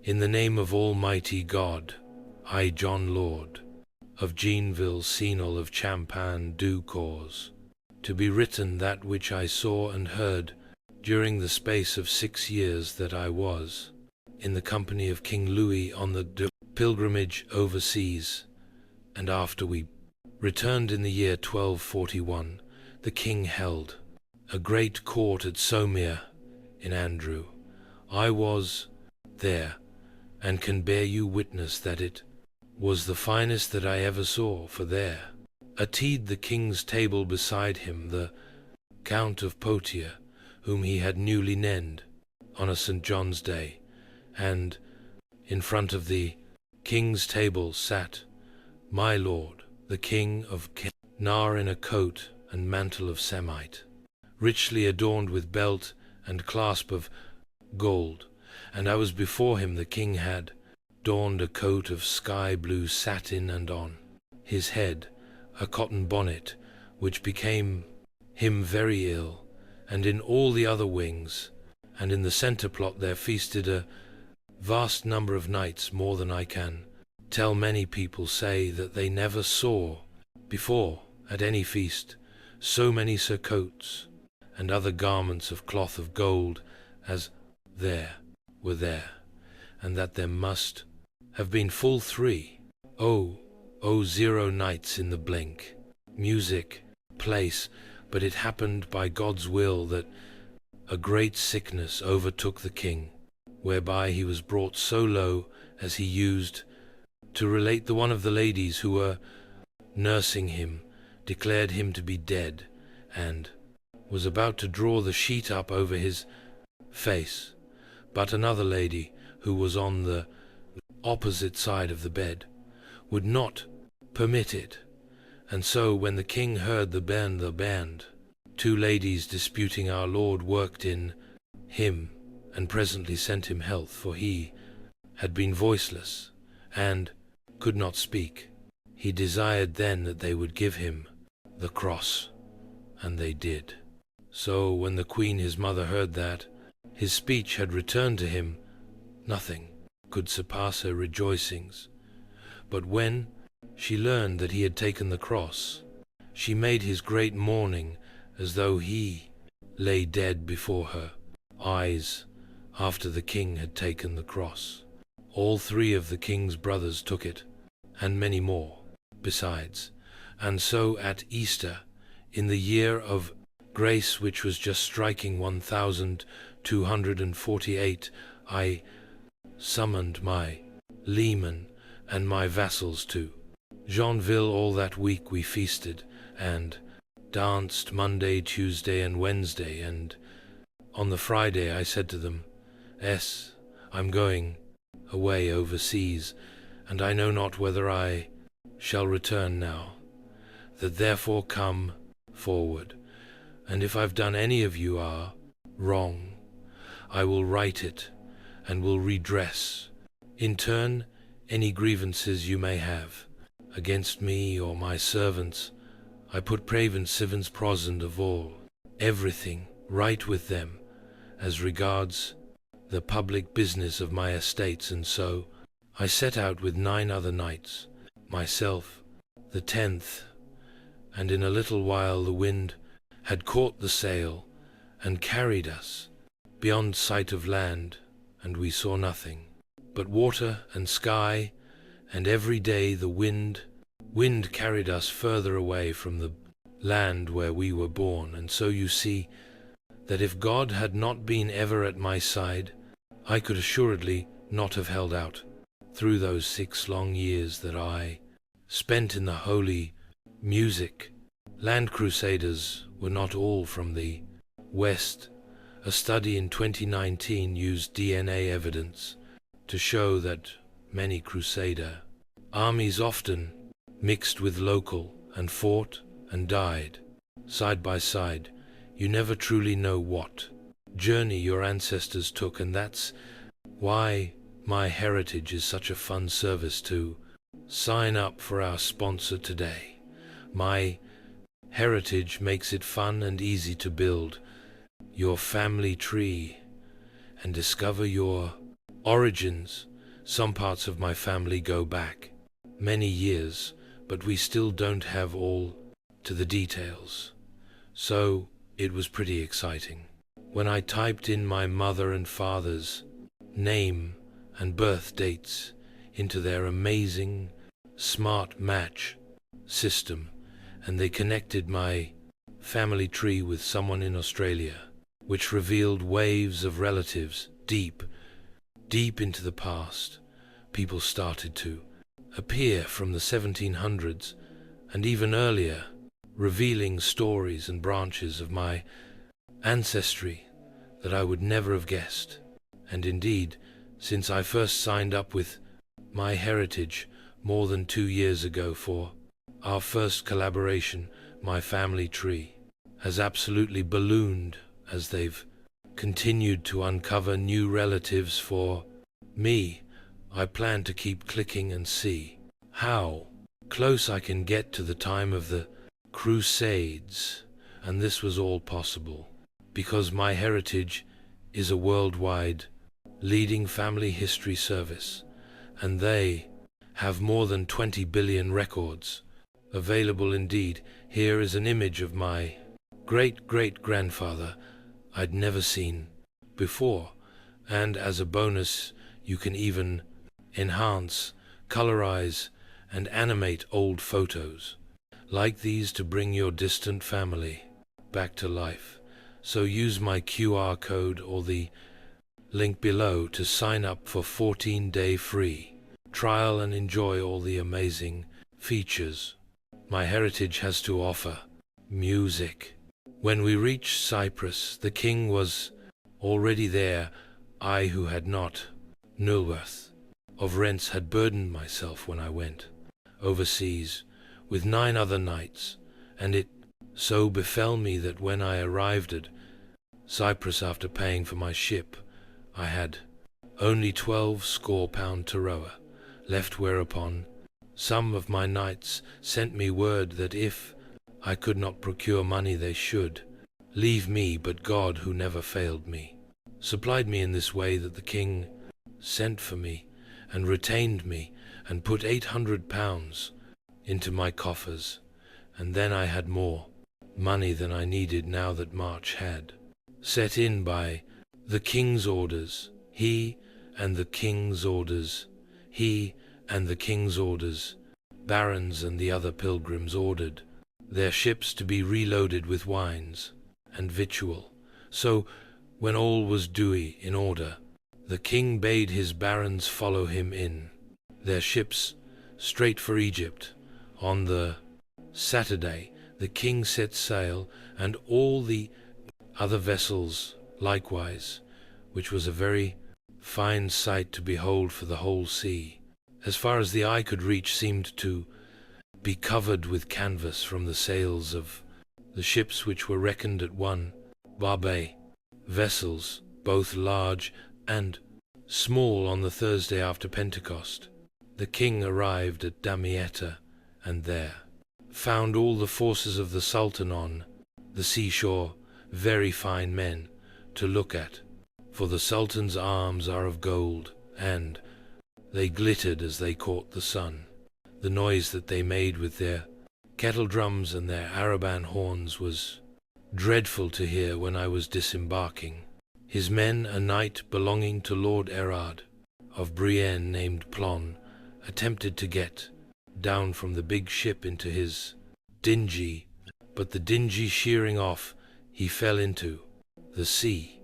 In the name of Almighty God, I, John Lord, of Jeanville, Senal of Champagne, do cause to be written that which I saw and heard during the space of 6 years that I was in the company of King Louis on the pilgrimage overseas, and after we returned in the year 1241, the king held a great court at Somere in Andrew. I was there, and can bear you witness that it was the finest that I ever saw, for there attied the king's table beside him the Count of Poitiers, whom he had newly named on a St. John's day, and in front of the king's table sat my lord, the king of Nar, in a coat and mantle of samite, richly adorned with belt and clasp of gold, and I was before him. The king had donned a coat of sky-blue satin, and on his head a cotton bonnet, which became him very ill, and in all the other wings, and in the centre plot there feasted a vast number of knights, more than I can tell. Many people say that they never saw before at any feast so many surcoats and other garments of cloth of gold as there were there, and that there must have been full 0 nights in the blink, music, place. But it happened by God's will that a great sickness overtook the king, whereby he was brought so low, as he used to relate, the one of the ladies who were nursing him declared him to be dead, and was about to draw the sheet up over his face. But another lady, who was on the opposite side of the bed, would not permit it. And so when the king heard the band, 2 ladies disputing, our Lord worked in him, and presently sent him health, for he had been voiceless, and could not speak. He desired then that they would give him the cross, and they did. So when the queen his mother heard that his speech had returned to him, nothing could surpass her rejoicings. But when she learned that he had taken the cross, she made his great mourning as though he lay dead before her eyes after the king had taken the cross. All 3 of the king's brothers took it, and many more besides. And so at Easter, in the year of grace which was just striking 1248, I summoned my leman and my vassals to Jeanville. All that week we feasted and danced Monday, Tuesday, and Wednesday, and on the Friday I said to them, I'm going away overseas, and I know not whether I shall return now, that therefore come forward, and if I've done any of you are wrong, I will right it, and will redress in turn any grievances you may have against me or my servants. I put Pravensivens prosend of all, everything right with them, as regards the public business of my estates, and so I set out with 9 other knights, myself the 10th, and in a little while the wind had caught the sail and carried us beyond sight of land, and we saw nothing but water and sky, and every day the wind carried us further away from the land where we were born. And so you see that if God had not been ever at my side, I could assuredly not have held out through those 6 long years that I spent in the holy music. Land Crusaders were not all from the West. A study in 2019 used DNA evidence to show that many Crusader armies often mixed with local and fought and died side by side. You never truly know what journey your ancestors took, and that's why My Heritage is such a fun service to sign up for our sponsor today. My Heritage makes it fun and easy to build your family tree and discover your origins Some parts of my family go back many years, but we still don't have all to the details. So it was pretty exciting. When I typed in my mother and father's name and birth dates into their amazing smart match system, and they connected my family tree with someone in Australia, which revealed waves of relatives deep into the past. People started to appear from the 1700s and even earlier, revealing stories and branches of my ancestry that I would never have guessed. And indeed, since I first signed up with My Heritage more than 2 years ago for our first collaboration, my family tree has absolutely ballooned as they've continued to uncover new relatives for me. I plan to keep clicking and see how close I can get to the time of the Crusades, and this was all possible because My Heritage is a worldwide leading family history service, and they have more than 20 billion records available. Indeed, here is an image of my great-great-grandfather I'd never seen before, and as a bonus you can even enhance, colorize, and animate old photos like these to bring your distant family back to life. So use my QR code or the link below to sign up for 14-day free trial and enjoy all the amazing features My Heritage has to offer. Music. When we reached Cyprus, the king was already there. I, who had not worth of rents, had burdened myself when I went overseas with 9 other knights, and it so befell me that when I arrived at Cyprus after paying for my ship, I had only 12 score pound to rower left, whereupon some of my knights sent me word that if I could not procure money they should leave me, but God, who never failed me, supplied me in this way that the king sent for me and retained me and put 800 pounds into my coffers, and then I had more money than I needed now that March had set in by the king's orders. He and the king's orders, barons and the other pilgrims ordered their ships to be reloaded with wines and victual. So when all was duly in order, the king bade his barons follow him in their ships straight for Egypt. On the Saturday the king set sail, and all the other vessels likewise, which was a very fine sight to behold, for the whole sea, as far as the eye could reach, seemed to be covered with canvas from the sails of the ships, which were reckoned at 1 Barbet vessels, both large and small. On the Thursday after Pentecost, the king arrived at Damietta, and there found all the forces of the Sultan on the seashore, very fine men to look at, for the Sultan's arms are of gold, and they glittered as they caught the sun. The noise that they made with their kettle drums and their araban horns was dreadful to hear when I was disembarking. His men, a knight belonging to Lord Erard of Brienne named Plon, attempted to get down from the big ship into his dinghy, but the dinghy sheering off, he fell into the sea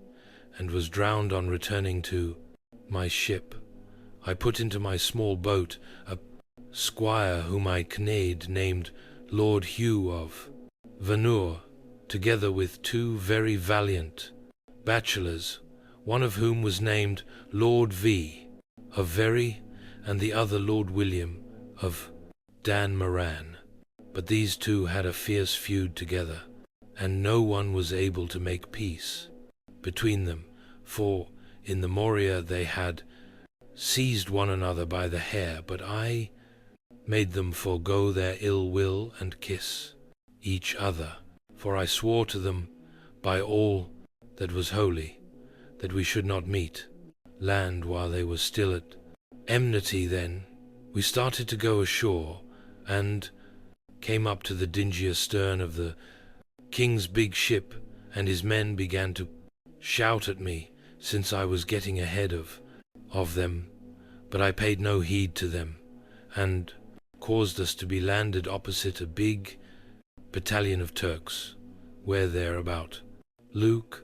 and was drowned on returning to my ship. I put into my small boat a squire whom I conned named Lord Hugh of Vanur, together with 2 very valiant bachelors, one of whom was named Lord V of Very, and the other Lord William of Dan Moran. But these 2 had a fierce feud together, and no one was able to make peace between them, for in the Moria they had seized one another by the hair, but I made them forego their ill will and kiss each other, for I swore to them by all that was holy that we should not meet land while they were still at enmity. Then we started to go ashore and came up to the dingier stern of the king's big ship, and his men began to shout at me since I was getting ahead of them, but I paid no heed to them, and caused us to be landed opposite a big battalion of Turks, where they're about Luke,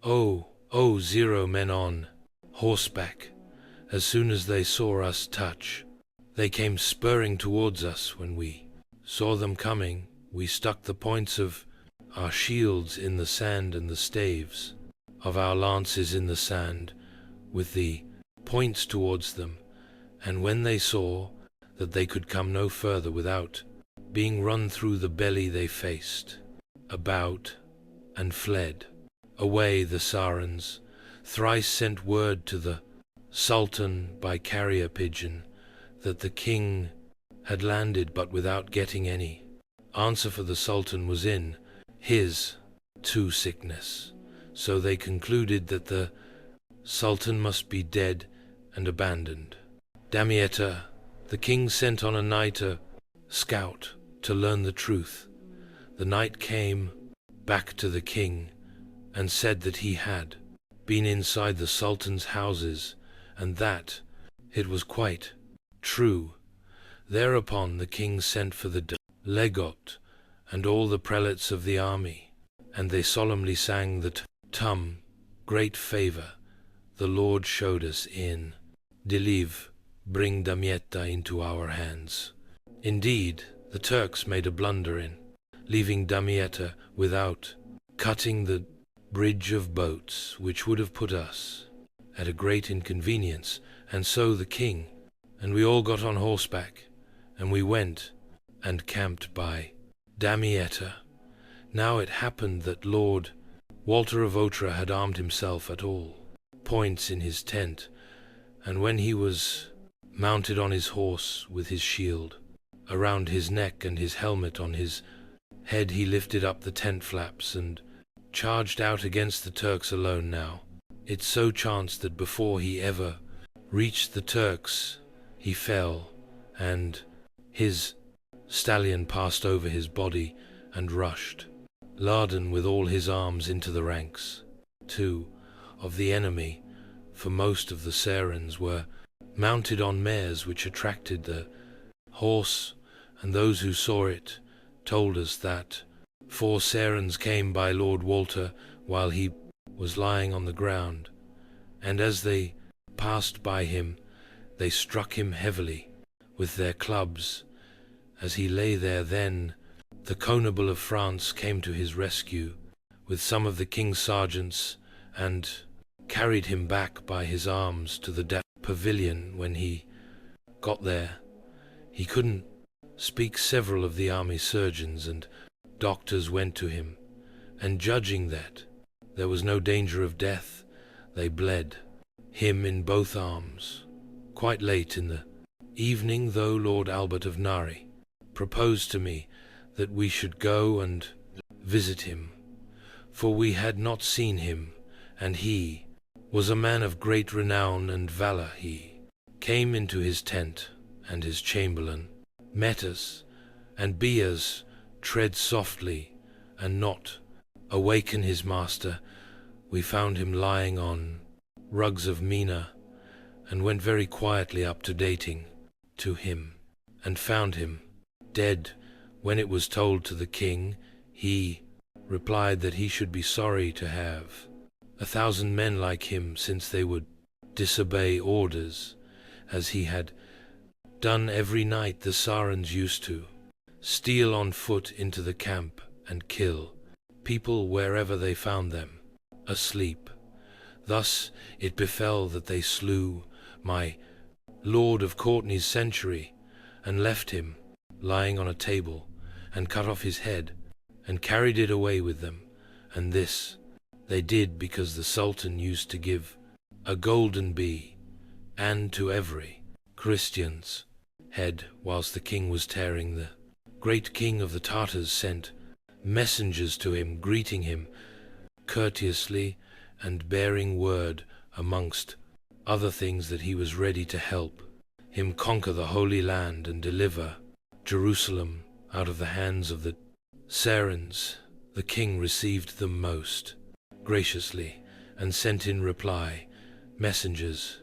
0 men on horseback. As soon as they saw us touch, they came spurring towards us. When we saw them coming, we stuck the points of our shields in the sand and the staves of our lances in the sand, with the points towards them, and when they saw that they could come no further without being run through the belly, they faced about and fled away. The Sarans thrice sent word to the Sultan by carrier pigeon that the king had landed, but without getting any answer, for the Sultan was in his sickness. So they concluded that the Sultan must be dead and abandoned. Damietta, the king, sent on a night a scout to learn the truth. The knight came back to the king and said that he had been inside the Sultan's houses, and that it was quite true. Thereupon the king sent for the legate and all the prelates of the army, and they solemnly sang the tum, great favor the Lord showed us in Delive, bring Damietta into our hands. Indeed, the Turks made a blunder in leaving Damietta without cutting the bridge of boats, which would have put us at a great inconvenience, and so the king and we all got on horseback, and we went and camped by Damietta. Now it happened that Lord Walter of Otranto had armed himself at all points in his tent, and when he was mounted on his horse with his shield around his neck and his helmet on his head, he lifted up the tent flaps and charged out against the Turks alone. Now it so chanced that before he ever reached the Turks, he fell, and his stallion passed over his body and rushed, laden with all his arms, into the ranks, too, of the enemy, for most of the Sarans were mounted on mares, which attracted the horse, and those who saw it told us that 4 Sarans came by Lord Walter while he was lying on the ground, and as they passed by him, they struck him heavily with their clubs as he lay there. Then the Constable of France came to his rescue with some of the king's sergeants and carried him back by his arms to the pavilion. When he got there, he couldn't speak. Several of the army surgeons and doctors went to him, and judging that there was no danger of death, they bled him in both arms. Quite late in the evening, though, Lord Albert of Nari proposed to me that we should go and visit him, for we had not seen him, and he was a man of great renown and valor. He came into his tent, and his chamberlain met us, and bade us tread softly and not awaken his master. We found him lying on rugs of Mina, and went very quietly up to dating to him, and found him dead. When it was told to the king, he replied that he should be sorry to have 1,000 men like him, since they would disobey orders, as he had done every night. The Sarans used to steal on foot into the camp and kill people wherever they found them asleep. Thus it befell that they slew my Lord of Courtenay's century, and left him lying on a table, and cut off his head, and carried it away with them. And this they did because the Sultan used to give a golden bee, and to every Christian's head, whilst the king was tearing. The great king of the Tartars sent messengers to him, greeting him courteously, and bearing word, amongst other things, that he was ready to help him conquer the Holy Land and deliver Jerusalem out of the hands of the Saracens. The king received them most graciously, and sent in reply messengers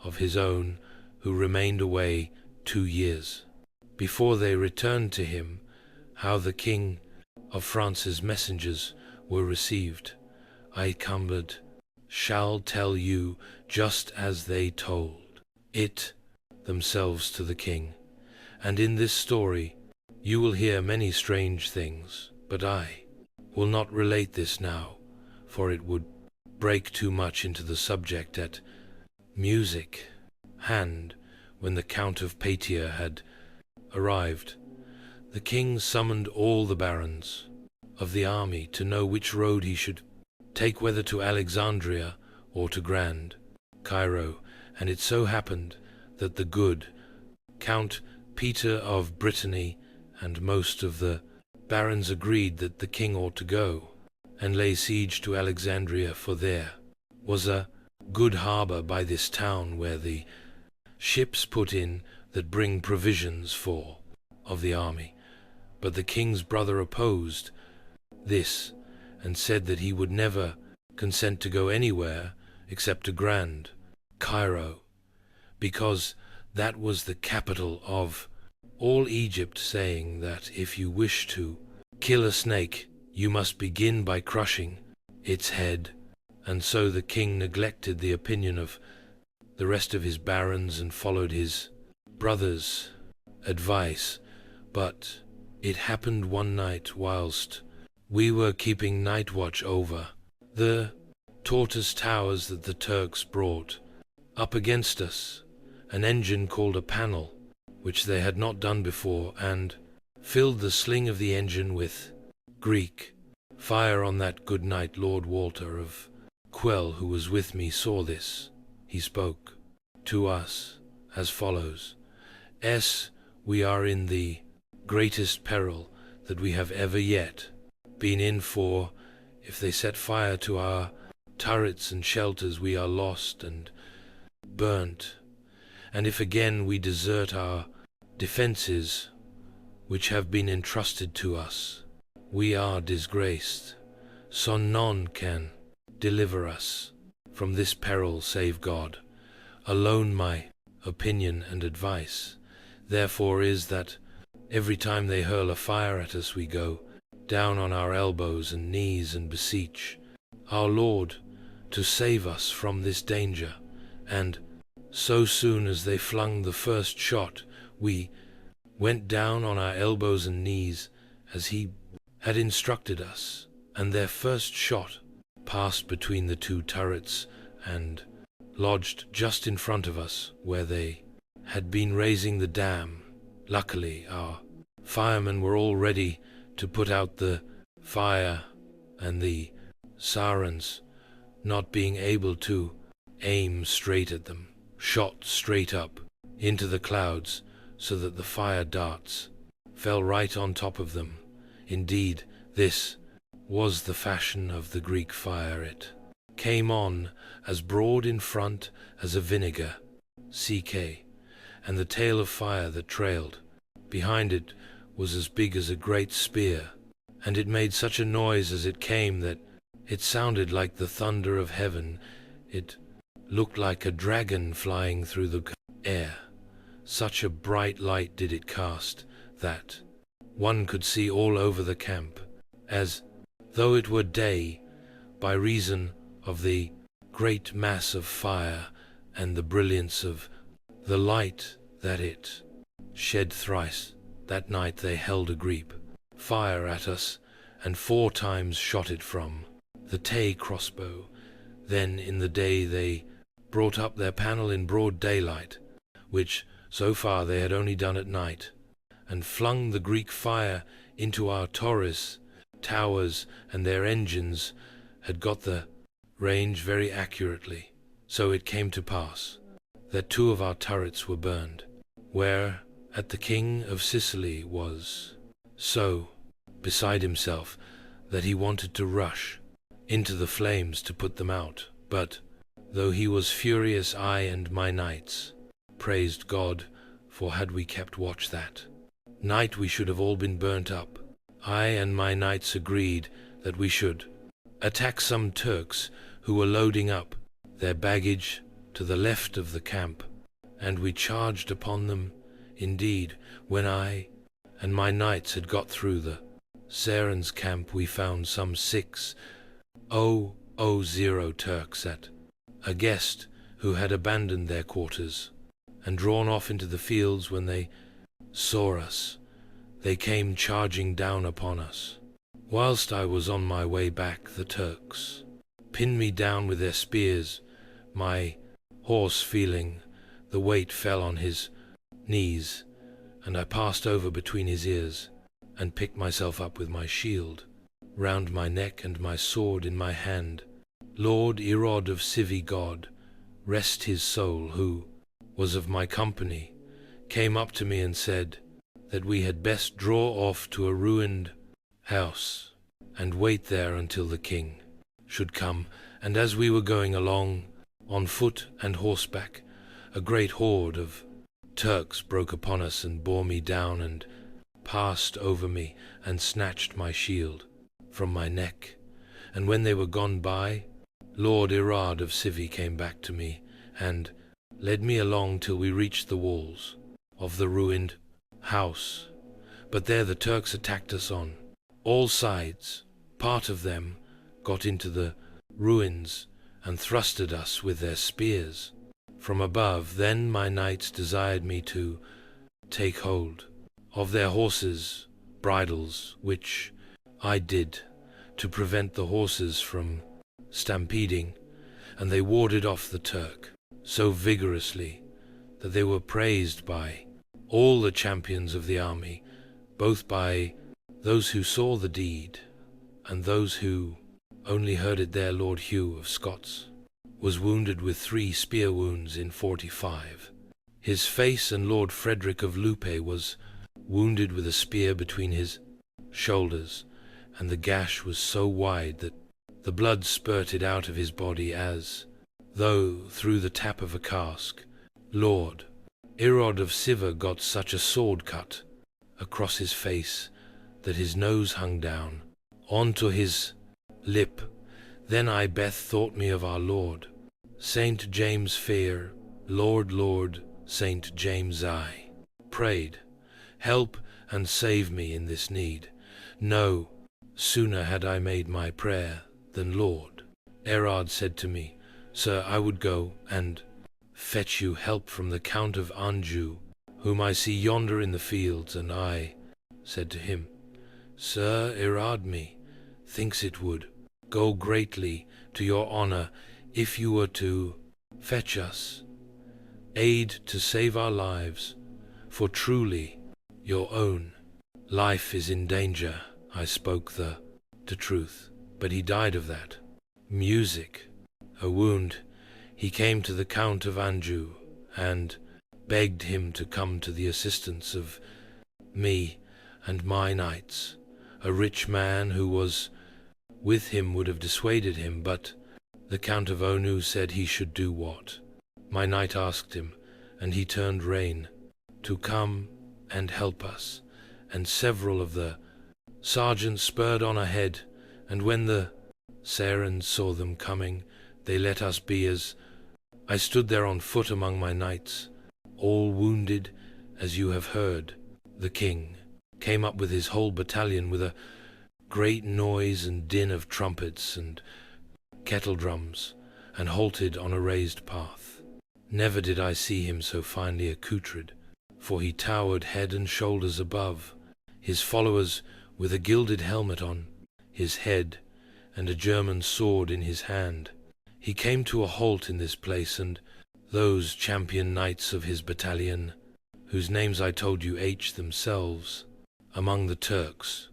of his own, who remained away 2 years. Before they returned to him, how the King of France's messengers were received, I cumbered shall tell you just as they told it themselves to the king. And in this story you will hear many strange things, but I will not relate this now, for it would break too much into the subject. At music hand, when the Count of Poitiers had arrived, the king summoned all the barons of the army to know which road he should take, whether to Alexandria or to Grand Cairo, and it so happened that the good Count Peter of Brittany and most of the barons agreed that the king ought to go and lay siege to Alexandria, for there was a good harbor by this town where the ships put in that bring provisions for of the army. But the king's brother opposed this, and said that he would never consent to go anywhere except to Grand Cairo, because that was the capital of all Egypt, saying that if you wish to kill a snake, you must begin by crushing its head. And so the king neglected the opinion of the rest of his barons and followed his brother's advice. But it happened one night, whilst we were keeping night watch over the tortoise towers that the Turks brought up against us, an engine called a panel, which they had not done before, and filled the sling of the engine with Greek fire. On that good night, Lord Walter of Quell, who was with me, saw this. He spoke to us as follows: We are in the greatest peril that we have ever yet been in, for if they set fire to our turrets and shelters, we are lost and burnt. And if again we desert our defenses, which have been entrusted to us, we are disgraced. So none can deliver us from this peril save God alone. My opinion and advice, therefore, is that every time they hurl a fire at us, we go down on our elbows and knees and beseech our Lord to save us from this danger. And so soon as they flung the first shot, we went down on our elbows and knees as he had instructed us, and their first shot passed between the two turrets and lodged just in front of us where they had been raising the dam. Luckily, our firemen were all ready to put out the fire, and the Saracens, not being able to aim straight at them, shot straight up into the clouds, so that the fire darts fell right on top of them. Indeed, this was the fashion of the Greek fire. It came on as broad in front as a vinegar, and the tail of fire that trailed behind it was as big as a great spear, and it made such a noise as it came that it sounded like the thunder of heaven. It looked like a dragon flying through the air. Such a bright light did it cast that one could see all over the camp, as though it were day, by reason of the great mass of fire and the brilliance of the light that it shed. Thrice that night they held a Greek fire at us, and 4 times shot it from the Tay crossbow. Then in the day they brought up their panel in broad daylight, which so far they had only done at night, and flung the Greek fire into our torres towers, and their engines had got the range very accurately. So it came to pass that 2 of our turrets were burned, where at the King of Sicily was so beside himself that he wanted to rush into the flames to put them out. But though he was furious, I and my knights praised God, for had we kept watch that night we should have all been burnt up. I and my knights agreed that we should attack some Turks who were loading up their baggage to the left of the camp, and we charged upon them. Indeed, when I and my knights had got through the Saracens' camp, we found some 6,000 Turks at a guest who had abandoned their quarters and drawn off into the fields. When they saw us, they came charging down upon us. Whilst I was on my way back, the Turks pinned me down with their spears. My horse, feeling the weight, fell on his knees, and I passed over between his ears and picked myself up with my shield round my neck and my sword in my hand. Lord Erod of Civi, God rest his soul, who was of my company, came up to me and said that we had best draw off to a ruined house and wait there until the king should come. And as we were going along on foot and horseback, a great horde of Turks broke upon us and bore me down and passed over me and snatched my shield from my neck. And when they were gone by, Lord Erad of Civi came back to me and led me along till we reached the walls of the ruined house. But there the Turks attacked us on all sides. Part of them got into the ruins and thrusted us with their spears from above. Then my knights desired me to take hold of their horses' bridles, which I did, to prevent the horses from stampeding, and they warded off the Turk so vigorously that they were praised by all the champions of the army, both by those who saw the deed and those who only heard it. There Lord Hugh of Scots was wounded with 3 spear wounds in 45 his face, and Lord Frederick of Lupe was wounded with a spear between his shoulders, and the gash was so wide that the blood spurted out of his body as though through the tap of a cask. Lord Erod of Siva got such a sword cut across his face that his nose hung down onto his lip. Then I bethought me of our Lord Saint James Fair. Lord Saint James, I prayed, help and save me in this need. No sooner had I made my prayer than Lord Erad said to me, Sir, I would go and fetch you help from the Count of Anjou, whom I see yonder in the fields. And I said to him, Sir Erad, me thinks it would go greatly to your honor if you were to fetch us aid to save our lives, for truly your own life is in danger. I spoke the truth, but he died of that music, a wound. He came to the Count of Anjou and begged him to come to the assistance of me and my knights. A rich man who was with him would have dissuaded him, but the Count of Onu said he should do what my knight asked him, and he turned rein to come and help us. And several of the sergeants spurred on ahead, and when the Saracens saw them coming, they let us be. As I stood there on foot among my knights, all wounded, as you have heard, the king came up with his whole battalion with a great noise and din of trumpets and kettle drums, and halted on a raised path. Never did I see him so finely accoutred, for he towered head and shoulders above his followers, with a gilded helmet on his head and a German sword in his hand. He came to a halt in this place, and those champion knights of his battalion, whose names I told you, themselves among the Turks,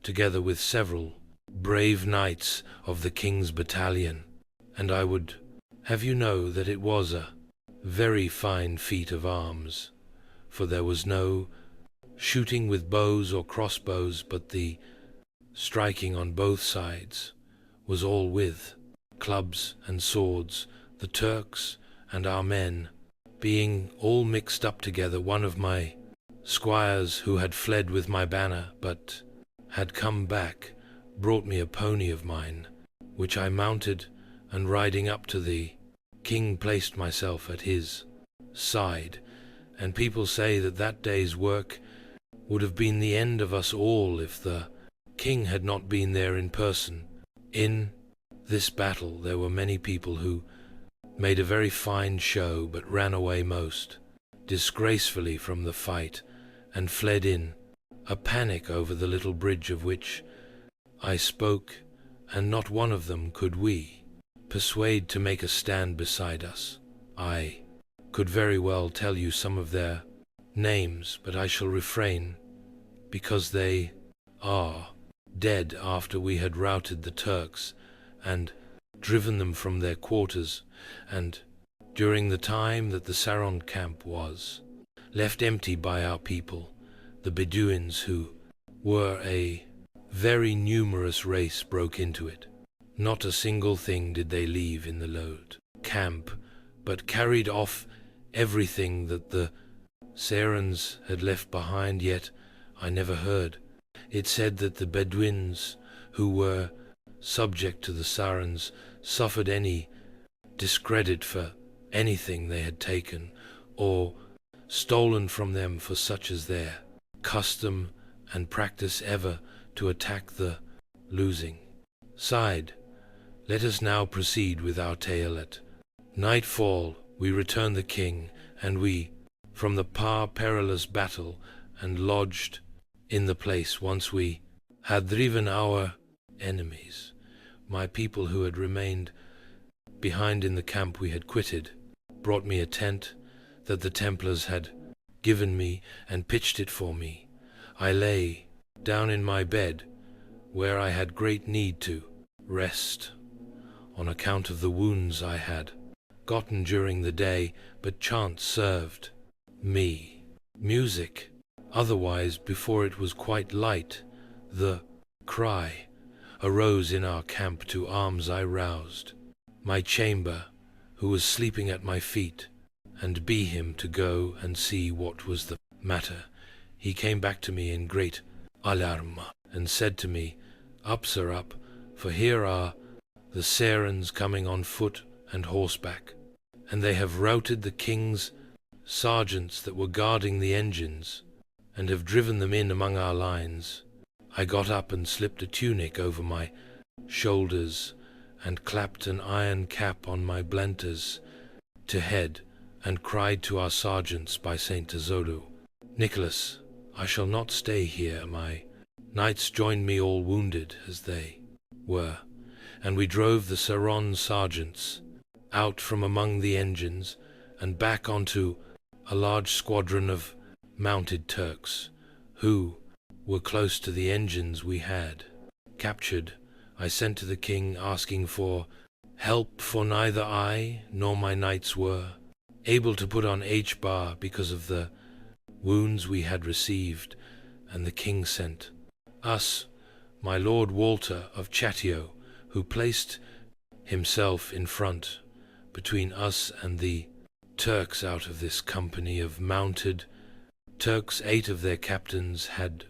together with several brave knights of the king's battalion. And I would have you know that it was a very fine feat of arms, for there was no shooting with bows or crossbows, but the striking on both sides was all with clubs and swords. The Turks and our men being all mixed up together, one of my squires who had fled with my banner, but had come back, brought me a pony of mine, which I mounted, and riding up to the king placed myself at his side. And people say that that day's work would have been the end of us all if the king had not been there in person. In this battle there were many people who made a very fine show, but ran away most disgracefully from the fight, and fled in a panic over the little bridge of which I spoke, and not one of them could we persuade to make a stand beside us. I could very well tell you some of their names, but I shall refrain, because they are dead after we had routed the Turks and driven them from their quarters, and during the time that the Saron camp was left empty by our people, the Bedouins, who were a very numerous race, broke into it. Not a single thing did they leave in the load camp, but carried off everything that the Sarons had left behind. Yet I never heard it said that the Bedouins, who were subject to the Sarons, suffered any discredit for anything they had taken or stolen from them, for such as their custom and practice ever to attack the losing side. Let us now proceed with our tale. At nightfall we returned the king, and we from the perilous battle, and lodged in the place. Once we had driven our enemies, my people who had remained behind in the camp we had quitted brought me a tent that the Templars had given me, and pitched it for me. I lay down in my bed, where I had great need to rest, on account of the wounds I had gotten during the day, but chance served me music. Otherwise, before it was quite light, the cry arose in our camp. To arms I roused my chamber, who was sleeping at my feet, and be him to go and see what was the matter. He came back to me in great alarm, and said to me, "Up, sir, up, for here are the Sarons coming on foot and horseback, and they have routed the king's sergeants that were guarding the engines, and have driven them in among our lines." I got up and slipped a tunic over my shoulders, and clapped an iron cap on my blenters to head, and cried to our sergeants by Saint Tezodo, "Nicholas, I shall not stay here." My knights joined me, all wounded as they were, and we drove the Saron sergeants out from among the engines and back onto a large squadron of mounted Turks, who were close to the engines we had captured. I sent to the king asking for help, for neither I nor my knights were able to put on H-bar because of the wounds we had received, and the king sent us my Lord Walter of Chatio, who placed himself in front between us and the Turks. Out of this company of mounted Turks, 8 of their captains had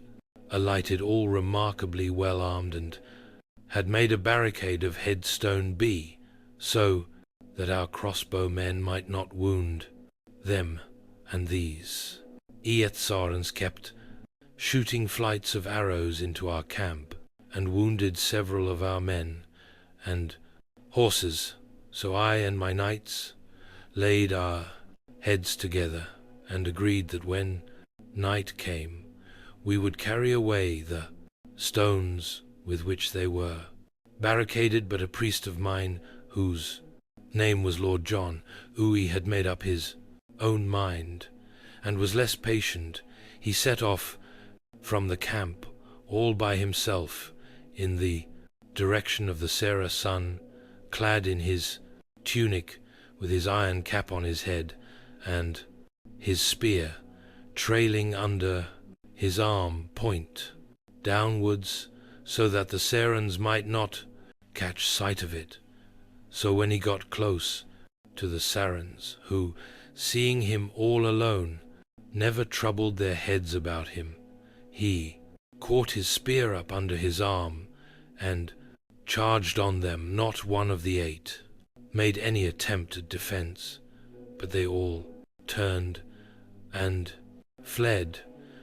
alighted, all remarkably well armed, and had made a barricade of headstone B, so that our crossbow men might not wound them. And these Eathsarans kept shooting flights of arrows into our camp, and wounded several of our men and horses. So I and my knights laid our heads together, and agreed that when night came we would carry away the stones with which they were barricaded. But a priest of mine, whose name was Lord John, Uwe, had made up his own mind, and was less patient. He set off from the camp all by himself in the direction of the Sarah sun, clad in his tunic, with his iron cap on his head, and his spear trailing under his arm, point downwards, so that the Sarons might not catch sight of it. So when he got close to the Sarons, who seeing him all alone, never troubled their heads about him. He caught his spear up under his arm, and charged on them. Not one of the 8 made any attempt at defense, but they all turned and fled.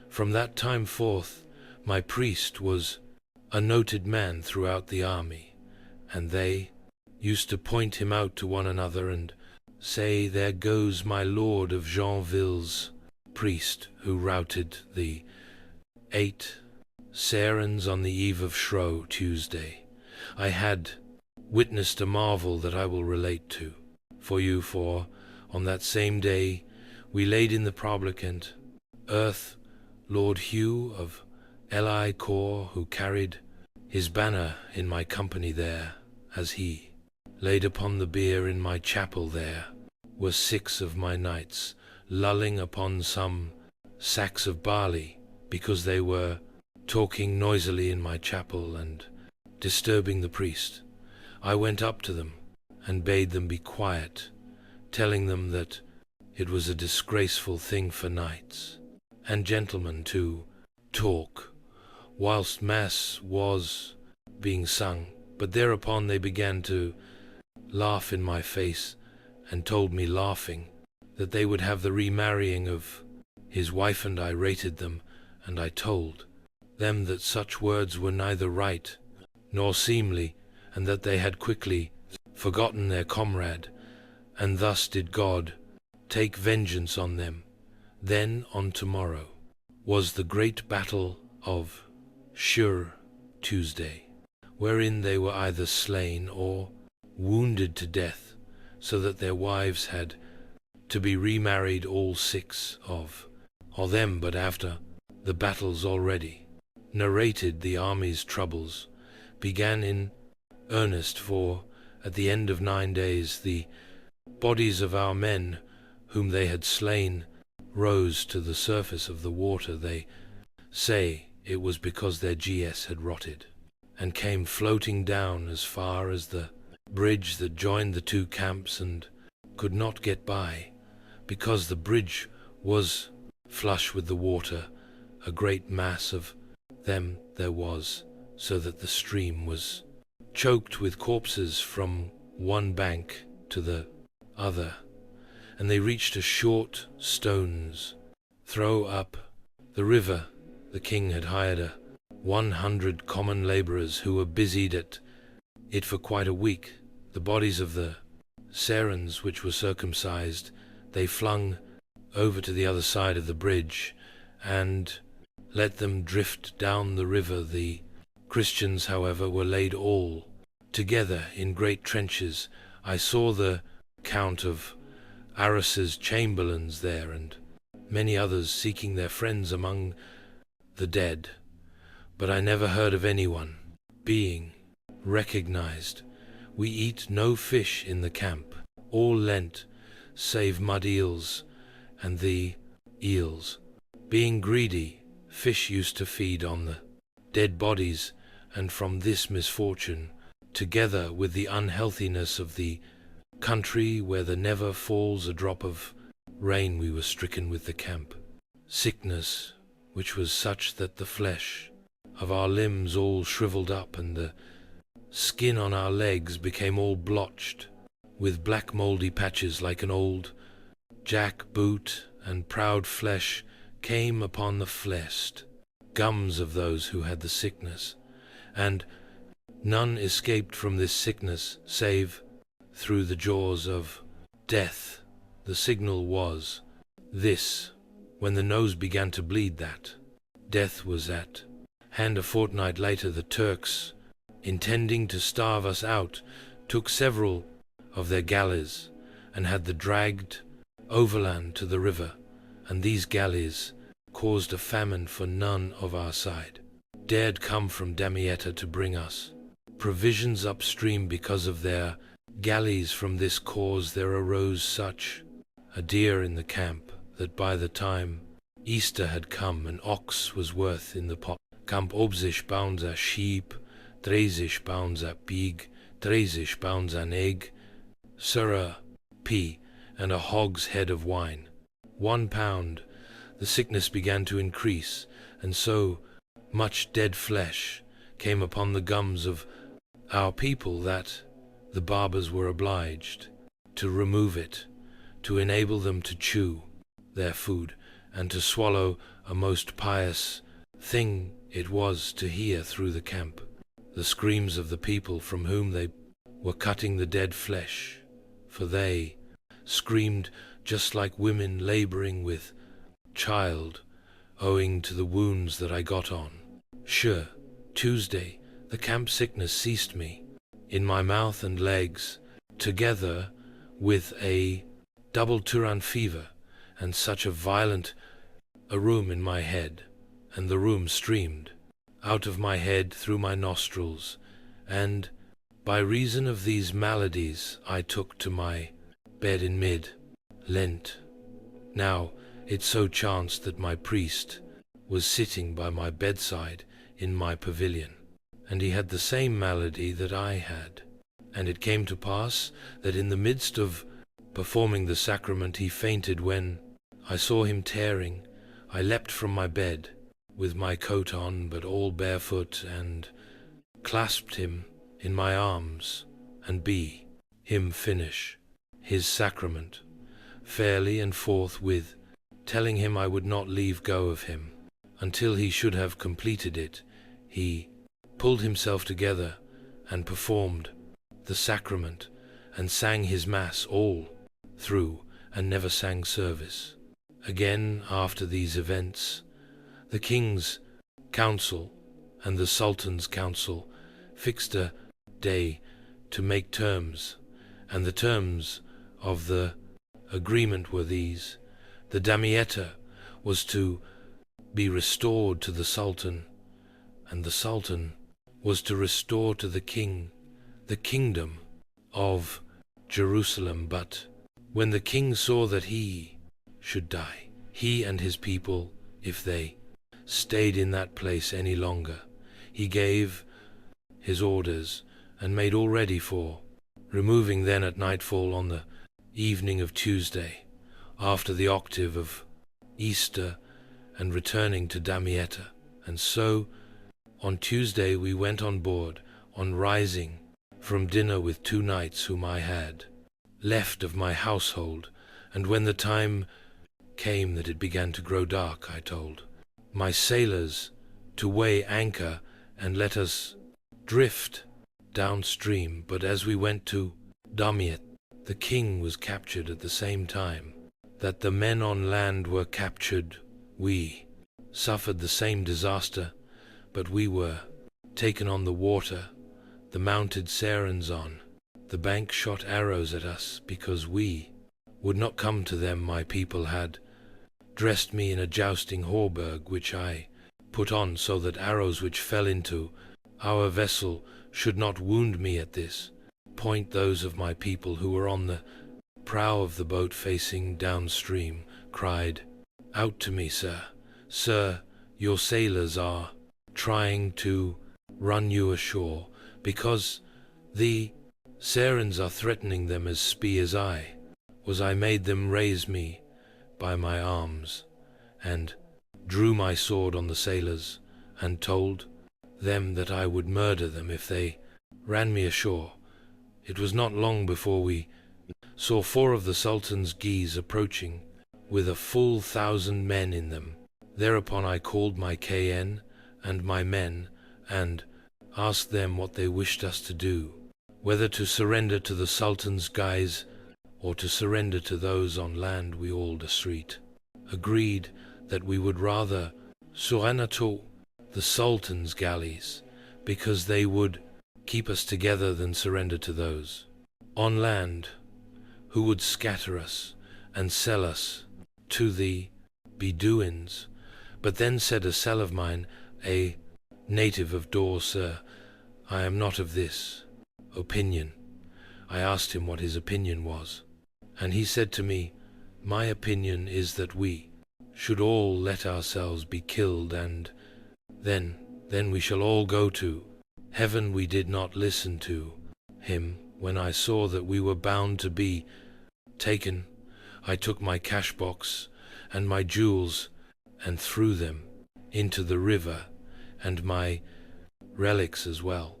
From that time forth, my priest was a noted man throughout the army, and they used to point him out to one another and say, "There goes my lord of Jeanville's priest, who routed the 8 Sarens on the eve of Shrove Tuesday." I had witnessed a marvel that I will relate to for you, for on that same day we laid in the publicant earth Lord Hugh of Ely Corps, who carried his banner in my company there, as he laid upon the bier in my chapel. There were 6 of my knights lulling upon some sacks of barley, because they were talking noisily in my chapel and disturbing the priest. I went up to them and bade them be quiet, telling them that it was a disgraceful thing for knights and gentlemen to talk whilst mass was being sung. But thereupon they began to laugh in my face, and told me, laughing, that they would have the remarrying of his wife, and I rated them, and I told them that such words were neither right nor seemly, and that they had quickly forgotten their comrade, and thus did God take vengeance on them. Then on tomorrow was the great battle of Shrove Tuesday, wherein they were either slain or wounded to death, so that their wives had to be remarried, all 6 of them. But after the battles already narrated, the army's troubles began in earnest, for at the end of 9 days the bodies of our men whom they had slain rose to the surface of the water. They say it was because their GS had rotted, and came floating down as far as the bridge that joined the 2 camps, and could not get by, because the bridge was flush with the water. A great mass of them there was, so that the stream was choked with corpses from one bank to the other, and they reached a short stone's throw up the river. The king had hired 100 common labourers who were busied at it for quite a week. The bodies of the Sarens, which were circumcised, they flung over to the other side of the bridge and let them drift down the river. The Christians, however, were laid all together in great trenches. I saw the Count of Arus's chamberlains there, and many others seeking their friends among the dead, but I never heard of anyone being recognized. We eat no fish in the camp, all Lent, save mud eels, and the eels, being greedy, fish used to feed on the dead bodies, and from this misfortune, together with the unhealthiness of the country where there never falls a drop of rain, we were stricken with the camp sickness, which was such that the flesh of our limbs all shriveled up, and the skin on our legs became all blotched with black mouldy patches like an old jack boot, and proud flesh came upon the fleshed gums of those who had the sickness, and none escaped from this sickness save through the jaws of death. The signal was this: when the nose began to bleed, that death was at hand. A fortnight later, the Turks, intending to starve us out, took several of their galleys and had them dragged overland to the river, and these galleys caused a famine, for none of our side dared come from Damietta to bring us provisions upstream. Because of their galleys, from this cause there arose such a deer in the camp that by the time Easter had come, an ox was worth in the pot. Camp obzig pounds a sheep, 30 pounds a pig, 30 pounds an egg, surra p, and a hogshead of wine. 1 pound. The sickness began to increase, and so much dead flesh came upon the gums of our people that the barbers were obliged to remove it, to enable them to chew their food, and to swallow. A most pious thing it was to hear through the camp the screams of the people from whom they were cutting the dead flesh, for they screamed just like women laboring with child, owing to the wounds that I got on. Sure, Tuesday, the camp sickness seized me in my mouth and legs, together with a double Turan fever, and such a violent a rheum in my head, and the rheum streamed out of my head through my nostrils, and by reason of these maladies I took to my bed in mid-Lent. Now it so chanced that my priest was sitting by my bedside in my pavilion, and he had the same malady that I had. And it came to pass that in the midst of performing the sacrament he fainted. When I saw him tearing, I leapt from my bed, with my coat on but all barefoot, and clasped him in my arms, and be him finish his sacrament fairly, and forthwith, telling him I would not leave go of him until he should have completed it, he pulled himself together and performed the sacrament, and sang his mass all through, and never sang service. Again, after these events, the king's council and the sultan's council fixed a day to make terms, and the terms of the agreement were these: the damietta was to be restored to the sultan, and the sultan was to restore to the king the kingdom of Jerusalem. But when the king saw that he should die, he and his people, if they stayed in that place any longer, he gave his orders and made all ready for removing then at nightfall on the evening of Tuesday, after the octave of Easter, and returning to Damietta. And so on Tuesday we went on board, on rising from dinner with 2 knights whom I had left of my household. And when the time came that it began to grow dark, I told my sailors to weigh anchor and let us drift downstream. But as we went to Damietta, the king was captured at the same time that the men on land were captured. We suffered the same disaster, but we were taken on the water. The mounted Saracens on the bank shot arrows at us because we would not come to them. My people had dressed me in a jousting hauberk, which I put on so that arrows which fell into our vessel should not wound me. At this point those of my people who were on the prow of the boat facing downstream cried out to me, Sir, your sailors are trying to run you ashore, because the Saracens are threatening them as spears. I made them raise me by my arms, and drew my sword on the sailors, and told them that I would murder them if they ran me ashore. It was not long before we saw 4 of the Sultan's geese approaching, with a full 1,000 men in them. Thereupon I called my KN and my men, and asked them what they wished us to do, whether to surrender to the Sultan's guys or to surrender to those on land. We all agreed that we would rather surrender to the Sultan's galleys, because they would keep us together, than surrender to those on land who would scatter us and sell us to the Bedouins. But then said a cell of mine, a native of Dor, Sir, I am not of this opinion. I asked him what his opinion was, and he said to me, my opinion is that we should all let ourselves be killed, and then we shall all go to heaven. We did not listen to him when I saw that we were bound to be taken I took my cash box and my jewels and threw them into the river, and my relics as well.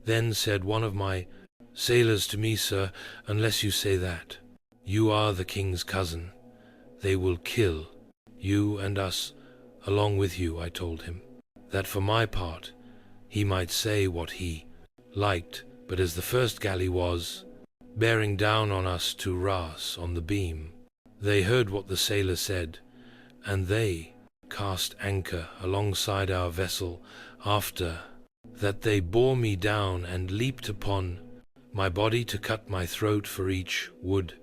Then said one of my sailors to me, Sir, unless you say that you are the king's cousin, they will kill you and us along with you. I told him that for my part he might say what he liked, but as the first galley was bearing down on us to Ras on the beam, they heard what the sailor said, and they cast anchor alongside our vessel. After that they bore me down and leaped upon my body to cut my throat, for each would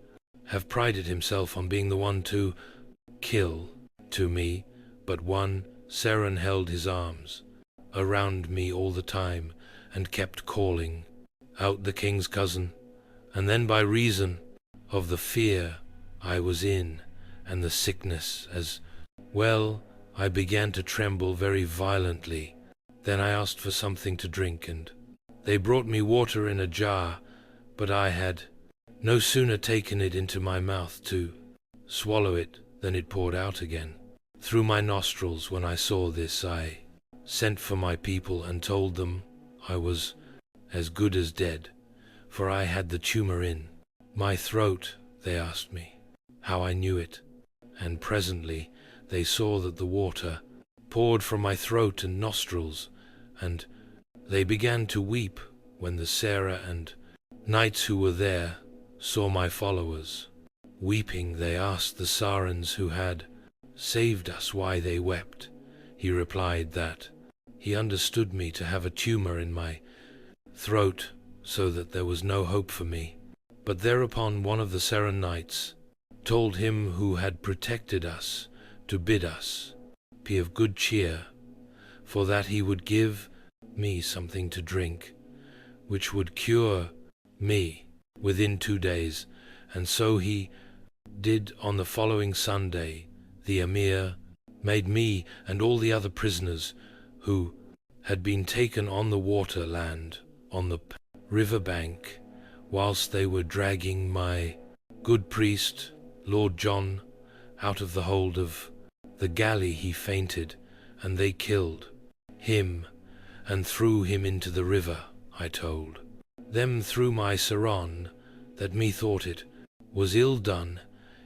have prided himself on being the one to kill to me, but one Seren held his arms around me all the time and kept calling out the king's cousin. And then by reason of the fear I was in and the sickness as well, I began to tremble very violently. Then I asked for something to drink, and they brought me water in a jar, but I had no sooner taken it into my mouth to swallow it than it poured out again through my nostrils. When I saw this, I sent for my people and told them I was as good as dead, for I had the tumor in my throat. They asked me how I knew it, and presently they saw that the water poured from my throat and nostrils, and they began to weep. When the Sarah and knights who were there saw my followers weeping, they asked the Sarens who had saved us why they wept. He replied that he understood me to have a tumor in my throat, so that there was no hope for me. But thereupon one of the Seren knights told him who had protected us to bid us be of good cheer, for that he would give me something to drink, which would cure me within 2 days. And so he did. On the following Sunday, the Emir made me and all the other prisoners who had been taken on the water land on the river bank, whilst they were dragging my good priest, Lord John, out of the hold of the galley. He fainted, and they killed him and threw him into the river. I told them through my Saron that methought it was ill done,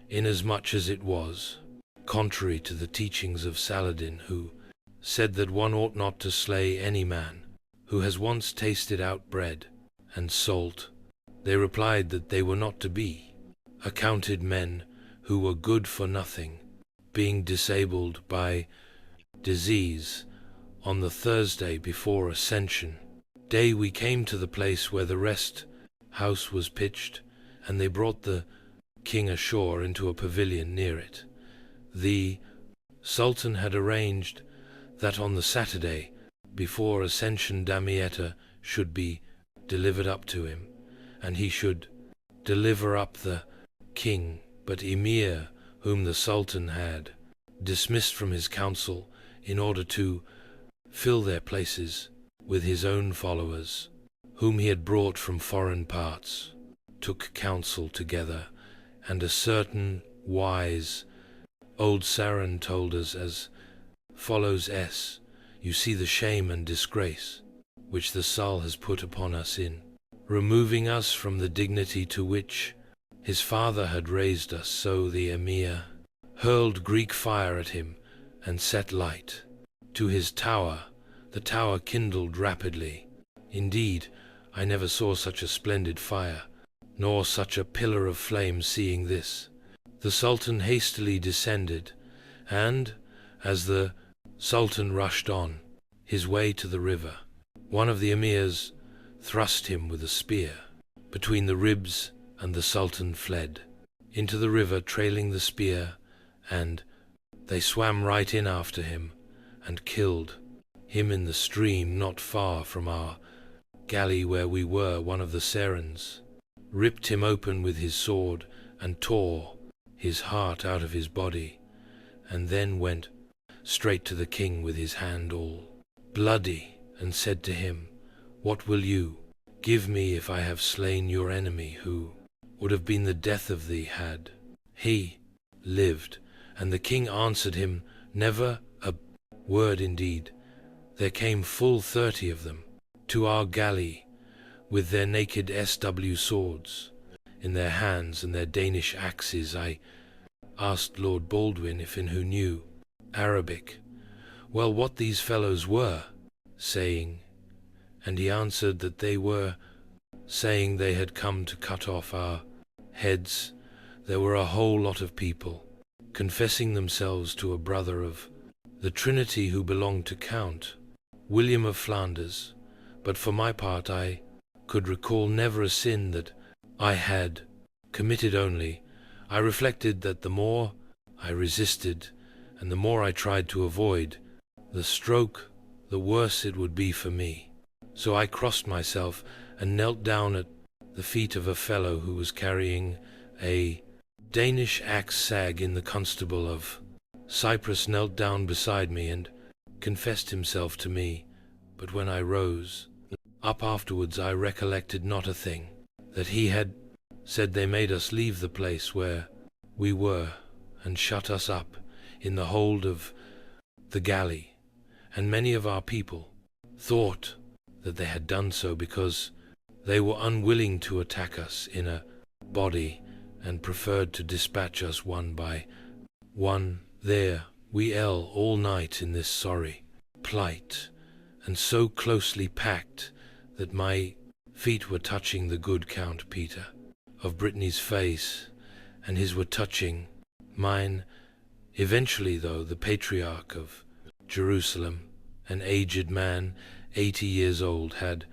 inasmuch as it was contrary to the teachings of Saladin, who said that one ought not to slay any man who has once tasted out bread and salt. They replied that they were not to be accounted men who were good for nothing, being disabled by disease. On the Thursday before Ascension Day we came to the place where the rest house was pitched, and they brought the king ashore into a pavilion near it. The Sultan had arranged that on the Saturday before Ascension Damietta should be delivered up to him, and he should deliver up the king. But Emir, whom the Sultan had dismissed from his council in order to fill their places with his own followers, whom he had brought from foreign parts, took counsel together, and a certain wise old Saren told us as follows: You see the shame and disgrace which the Sul has put upon us in removing us from the dignity to which his father had raised us. So the Emir hurled Greek fire at him and set light to his tower. The tower kindled rapidly. Indeed, I never saw such a splendid fire, nor such a pillar of flame. Seeing this, the Sultan hastily descended, and, as the Sultan rushed on his way to the river, one of the Emirs thrust him with a spear between the ribs, and the Sultan fled into the river trailing the spear, and they swam right in after him and killed him in the stream not far from our galley where we were. One of the Sarens ripped him open with his sword and tore his heart out of his body, and then went straight to the king with his hand all bloody, and said to him, What will you give me if I have slain your enemy, who would have been the death of thee had he lived, and the king answered him never a word indeed. There came full 30 of them to our galley, with their naked SW swords in their hands and their Danish axes. I asked Lord Baldwin if and who knew Arabic, well, what these fellows were saying, and he answered that they were saying they had come to cut off our heads. There were a whole lot of people confessing themselves to a brother of the Trinity who belonged to Count William of Flanders, but for my part I could recall never a sin that I had committed. Only I reflected that the more I resisted and the more I tried to avoid the stroke, the worse it would be for me. So I crossed myself and knelt down at the feet of a fellow who was carrying a Danish axe sag in. The constable of Cyprus knelt down beside me and confessed himself to me, but when I rose up afterwards I recollected not a thing that he had said. They made us leave the place where we were and shut us up in the hold of the galley, and many of our people thought that they had done so because they were unwilling to attack us in a body and preferred to dispatch us one by one. There we lay all night in this sorry plight, and so closely packed that my feet were touching the good Count Peter of Brittany's face, and his were touching mine. Eventually, though, the Patriarch of Jerusalem, an aged man, 80 years old, had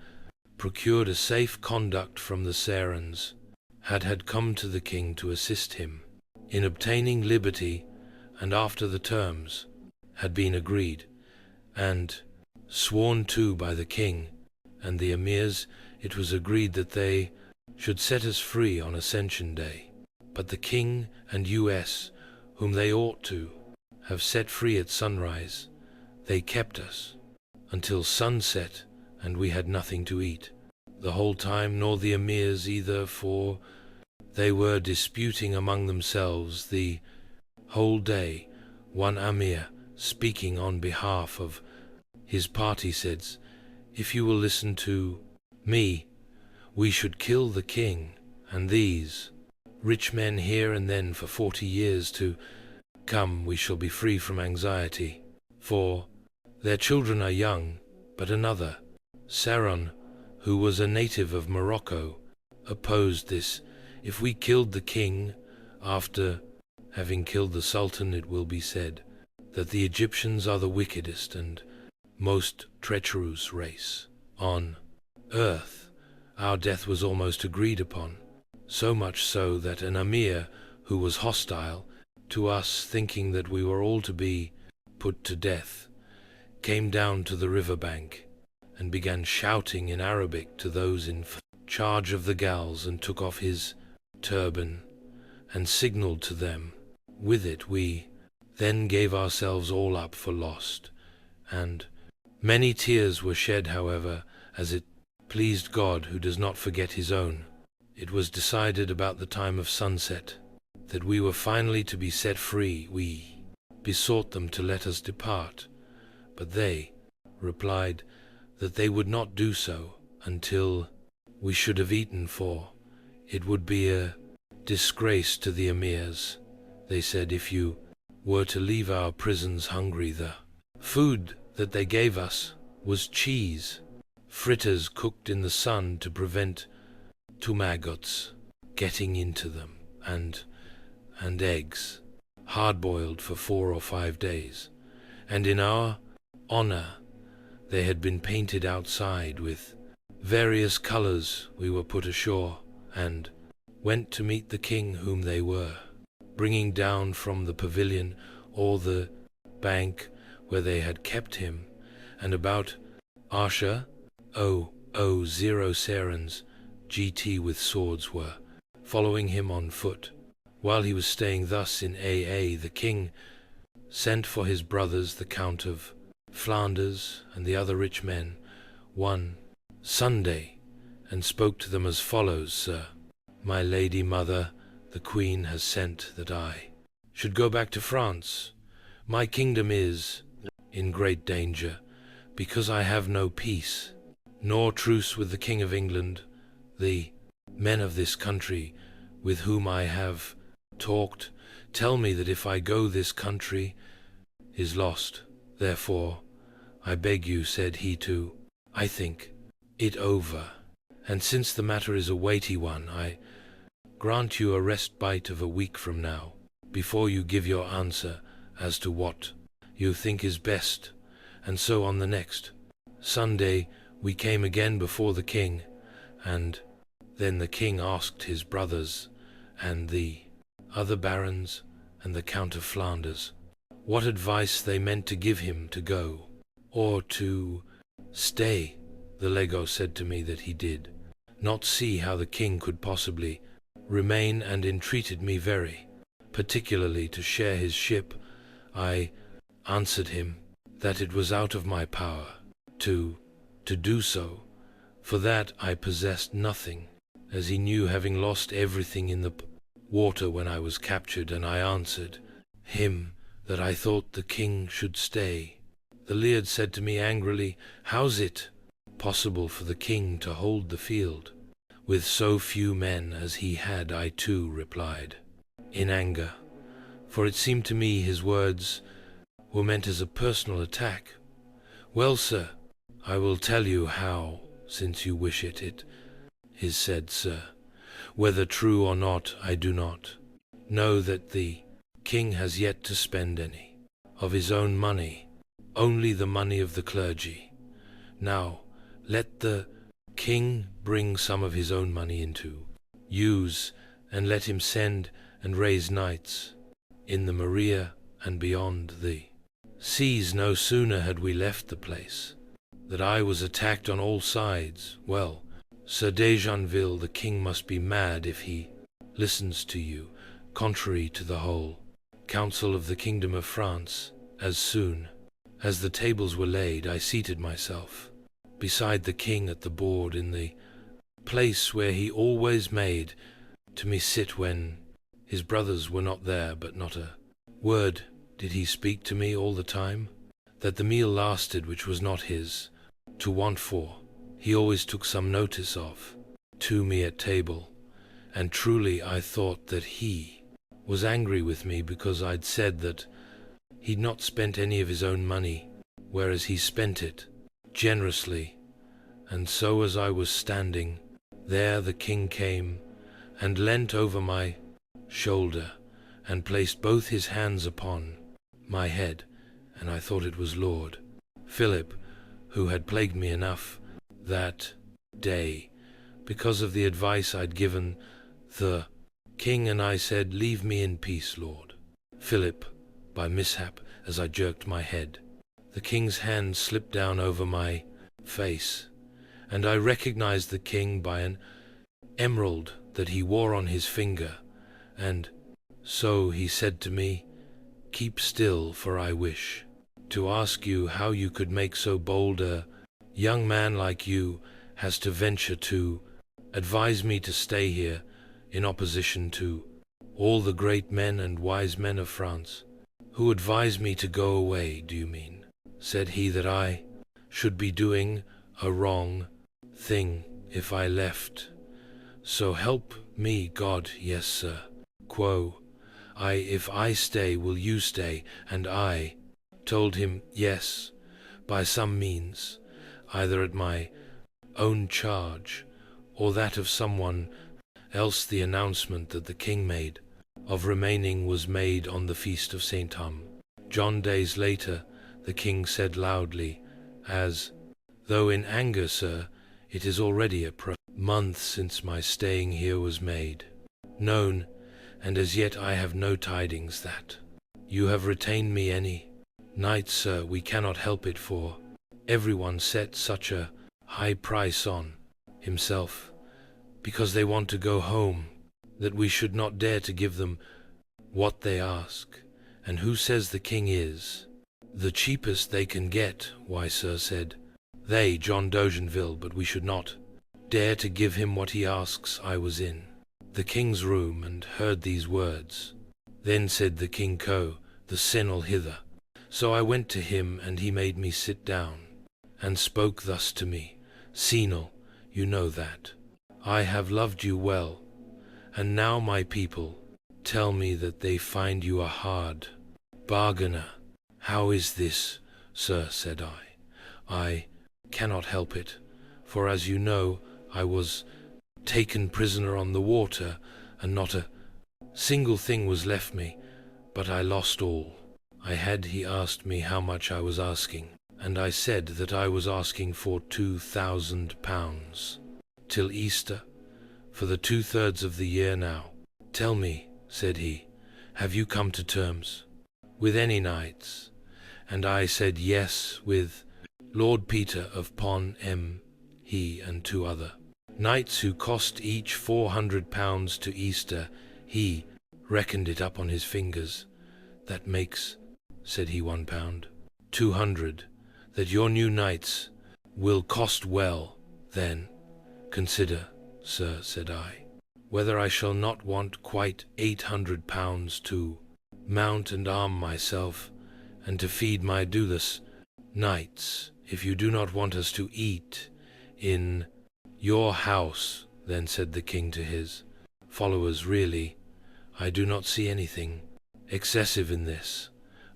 procured a safe conduct from the Saracens, had come to the king to assist him in obtaining liberty, and after the terms had been agreed and sworn to by the king and the emirs, it was agreed that they should set us free on Ascension Day. But the king and US, whom they ought to have set free at sunrise, they kept us until sunset, and we had nothing to eat the whole time, nor the emirs either, for they were disputing among themselves the whole day. One emir, speaking on behalf of his party, said, "If you will listen to me, we should kill the king and these rich men here, and then for 40 years to come we shall be free from anxiety, for their children are young." But another, Saron, who was a native of Morocco, opposed this. "If we killed the king, after having killed the sultan, it will be said that the Egyptians are the wickedest and most treacherous race on earth." Our death was almost agreed upon, so much so that an emir who was hostile to us, thinking that we were all to be put to death, came down to the river bank and began shouting in Arabic to those in charge of the gals, and took off his turban and signaled to them. With it we then gave ourselves all up for lost, and many tears were shed. However, as it pleased God, who does not forget his own, it was decided about the time of sunset that we were finally to be set free. We besought them to let us depart, but they replied that they would not do so until we should have eaten, for it would be a disgrace to the emirs. They said if you were to leave our prisons hungry, the food that they gave us was cheese, fritters cooked in the sun to prevent maggots getting into them, and eggs, hard-boiled for 4 or 5 days. And in our honor, they had been painted outside with various colors. We were put ashore and went to meet the king, whom they were bringing down from the pavilion or the bank where they had kept him, and about Arsha, 000 Sarans, GT with swords, were following him on foot. While he was staying thus in AA, the king sent for his brothers, the Count of Flanders and the other rich men, one Sunday, and spoke to them as follows: "Sir, my lady mother, the Queen has sent that I should go back to France. My kingdom is in great danger, because I have no peace, nor truce with the King of England. The men of this country with whom I have talked tell me that if I go, this country is lost. Therefore, I beg you, said he, to I think it over. And since the matter is a weighty one, I grant you a respite of a week from now, before you give your answer as to what you think is best. And so on the next Sunday we came again before the king, and then the king asked his brothers and the other barons and the Count of Flanders what advice they meant to give him to go or to stay. The Lego said to me that he did not see how the king could possibly remain, and entreated me very particularly to share his ship. I answered him that it was out of my power to do so, for that I possessed nothing, as he knew, having lost everything in the water when I was captured. And I answered him that I thought the king should stay. The Laird said to me angrily, how's it possible for the king to hold the field with so few men as he had? I too replied in anger, for it seemed to me his words were meant as a personal attack. Well, sir, I will tell you how, since you wish it. It is said, sir, whether true or not, I do not know, that the king has yet to spend any of his own money, only the money of the clergy. Now, let the king bring some of his own money into use, and let him send and raise knights in the Maria and beyond the seas. No sooner had we left the place that I was attacked on all sides. Well, Sir Dejanville, the king must be mad if he listens to you, contrary to the whole council of the kingdom of France. As soon as the tables were laid, I seated myself beside the king at the board, in the place where he always made to me sit when his brothers were not there. But not a word did he speak to me all the time that the meal lasted, which was not his to want for. He always took some notice of to me at table, and truly I thought that he was angry with me because I'd said that he'd not spent any of his own money, whereas he spent it generously. And so as I was standing there, the king came and leant over my shoulder and placed both his hands upon my head, and I thought it was Lord Philip, who had plagued me enough that day because of the advice I'd given the king. And I said, leave me in peace, Lord Philip. By mishap, as I jerked my head, the king's hand slipped down over my face, and I recognized the king by an emerald that he wore on his finger. And so he said to me, keep still, for I wish to ask you how you could make so bold a young man like you has to venture to advise me to stay here in opposition to all the great men and wise men of France who advise me to go away. Do you mean, said he, that I should be doing a wrong thing if I left? So help me God, yes, sir. Quo I, if I stay, will you stay? And I told him yes, by some means, either at my own charge or that of someone else. The announcement that the king made of remaining was made on the feast of St. John. Days later, the king said loudly, as though in anger, sir, it is already a month since my staying here was made known, and as yet I have no tidings that you have retained me any night, sir. We cannot help it, for everyone sets such a high price on himself because they want to go home, that we should not dare to give them what they ask. And who says the king is the cheapest they can get? Why, sir, said they, John Dogenville, but we should not dare to give him what he asks. I was in the king's room and heard these words. Then said the king the senile hither. So I went to him, and he made me sit down, and spoke thus to me: Senile, you know that I have loved you well, and now my people tell me that they find you a hard bargainer. How is this, sir? Said I. I cannot help it, for as you know, I was taken prisoner on the water, and not a single thing was left me, but I lost all I had. He asked me how much I was asking, and I said that I was asking for £2,000 till Easter, for the 2/3 of the year now. Tell me, said he, have you come to terms with any knights? And I said yes, with Lord Peter of Pon he and 2 other knights who cost each £400 to Easter. He reckoned it up on his fingers. That makes, said he, £1, 200, that your new knights will cost well. Then consider, sir, said I, whether I shall not want quite £800 to mount and arm myself, and to feed my doulas knights, if you do not want us to eat in your house. Then said the king to his followers, really, I do not see anything excessive in this.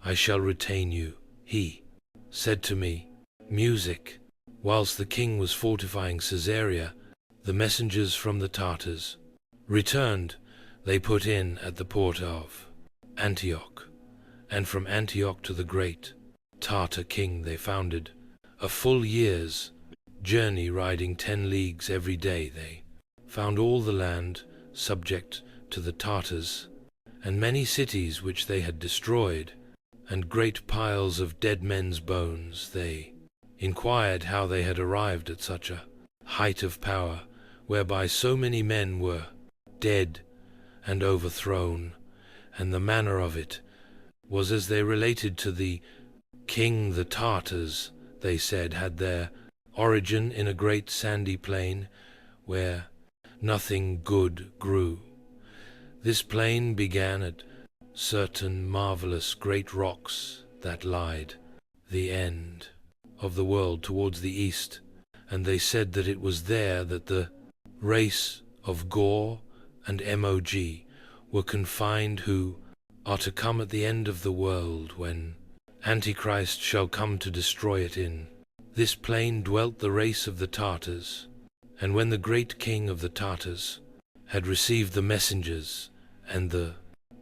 I shall retain you. He said to me, music. Whilst the king was fortifying Caesarea, the messengers from the Tartars returned. They put in at the port of Antioch, and from Antioch to the great Tartar king they founded a full year's journey, riding 10 leagues every day. They found all the land subject to the Tartars, and many cities which they had destroyed, and great piles of dead men's bones. They inquired how they had arrived at such a height of power, whereby so many men were dead and overthrown, and the manner of it was as they related to the king. The Tartars, they said, had their origin in a great sandy plain where nothing good grew. This plain began at certain marvelous great rocks that lied the end of the world towards the east, and they said that it was there that the race of Gore and Mog were confined, who are to come at the end of the world, when Antichrist shall come to destroy it. In this plain dwelt the race of the Tartars, and when the great king of the Tartars had received the messengers and the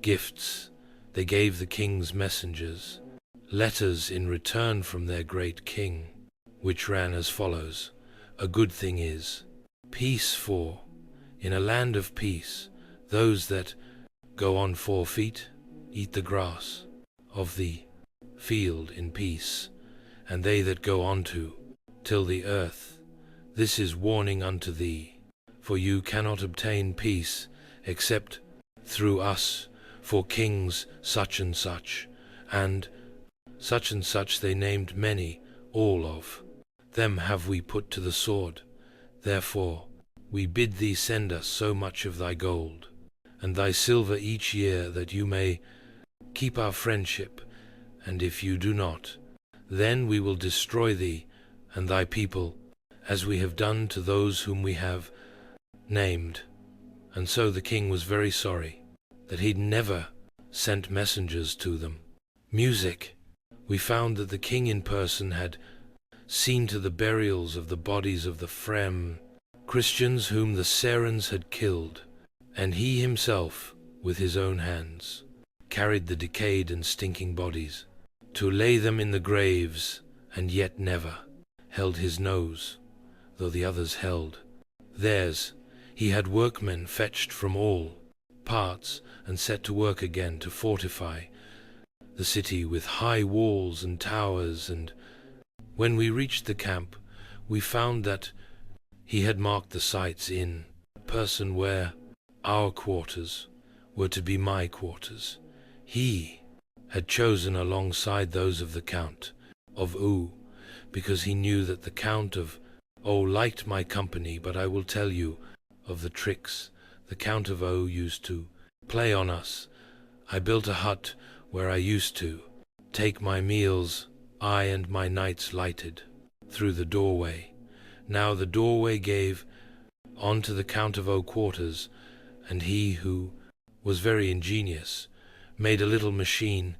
gifts, they gave the king's messengers letters in return from their great king, which ran as follows: a good thing is peace, for in a land of peace those that go on 4 feet eat the grass of the field in peace, and they that go on to till the earth. This is warning unto thee, for you cannot obtain peace except through us, for kings such and such, and such they named many. All of them have we put to the sword. Therefore we bid thee send us so much of thy gold and thy silver each year, that you may keep our friendship, and if you do not, then we will destroy thee and thy people, as we have done to those whom we have named. And so the king was very sorry that he'd never sent messengers to them. Music. We found that the king in person had seen to the burials of the bodies of the Frem Christians whom the Sarans had killed, and he himself, with his own hands, carried the decayed and stinking bodies to lay them in the graves, and yet never held his nose, though the others held theirs. He had workmen fetched from all parts and set to work again to fortify the city with high walls and towers, and when we reached the camp, we found that he had marked the sites in person where our quarters were to be my quarters. He had chosen alongside those of the Count of U, because he knew that the Count of O liked my company. But I will tell you of the tricks the Count of O used to play on us. I built a hut where I used to take my meals, I and my knights lighted through the doorway. Now the doorway gave on to the Count of O quarters, and he, who was very ingenious, made a little machine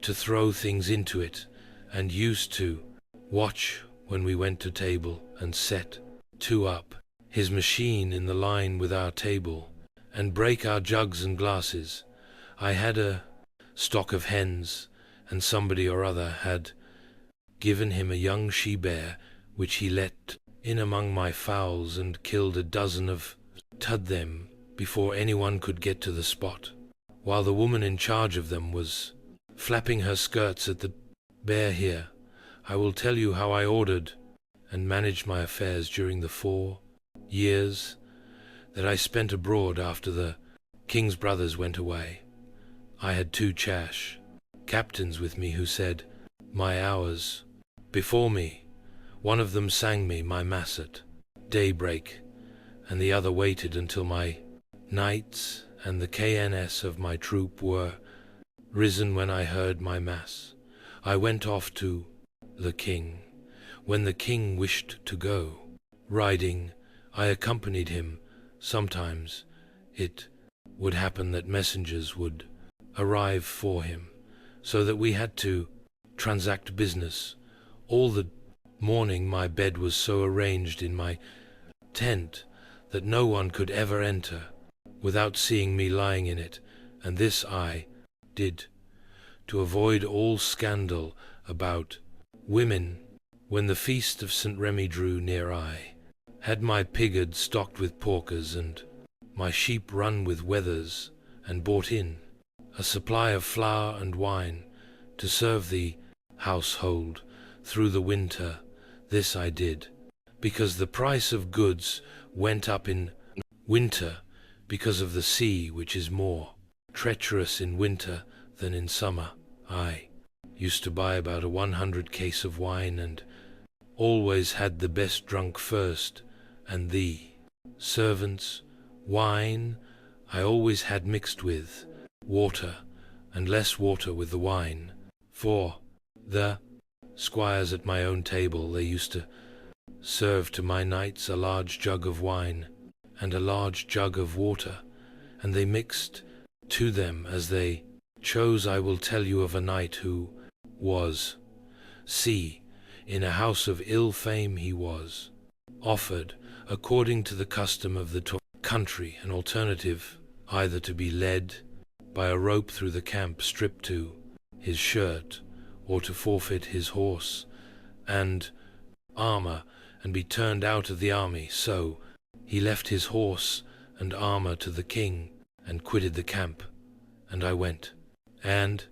to throw things into it, and used to watch when we went to table and set two up his machine in the line with our table, and break our jugs and glasses. I had a stock of hens, and somebody or other had given him a young she-bear, which he let in among my fowls and killed a dozen of them before anyone could get to the spot, while the woman in charge of them was flapping her skirts at the bear here. I will tell you how I ordered and managed my affairs during the 4 years that I spent abroad after the king's brothers went away. I had 2 chash captains with me who said my hours before me. One of them sang me my mass at daybreak, and the other waited until my knights and the KNS of my troop were risen when I heard my mass. I went off to the king. When the king wished to go riding, I accompanied him. Sometimes it would happen that messengers would arrive for him, so that we had to transact business. All the morning my bed was so arranged in my tent that no one could ever enter without seeing me lying in it, and this I did to avoid all scandal about women. When the feast of St. Remy drew near, I had my piggard stocked with porkers and my sheep run with wethers, and bought in a supply of flour and wine to serve the household through the winter. This I did because the price of goods went up in winter, because of the sea, which is more treacherous in winter than in summer. I used to buy about 100 cases of wine, and always had the best drunk first, and the servants' wine I always had mixed with water, and less water with the wine. For the squires at my own table, they used to serve to my knights a large jug of wine and a large jug of water, and they mixed to them as they chose. I will tell you of a knight who was, in a house of ill fame. He was offered, according to the custom of the country, an alternative, either to be led by a rope through the camp stripped to his shirt, or to forfeit his horse and armor and be turned out of the army. So he left his horse and armor to the king and quitted the camp, and I went and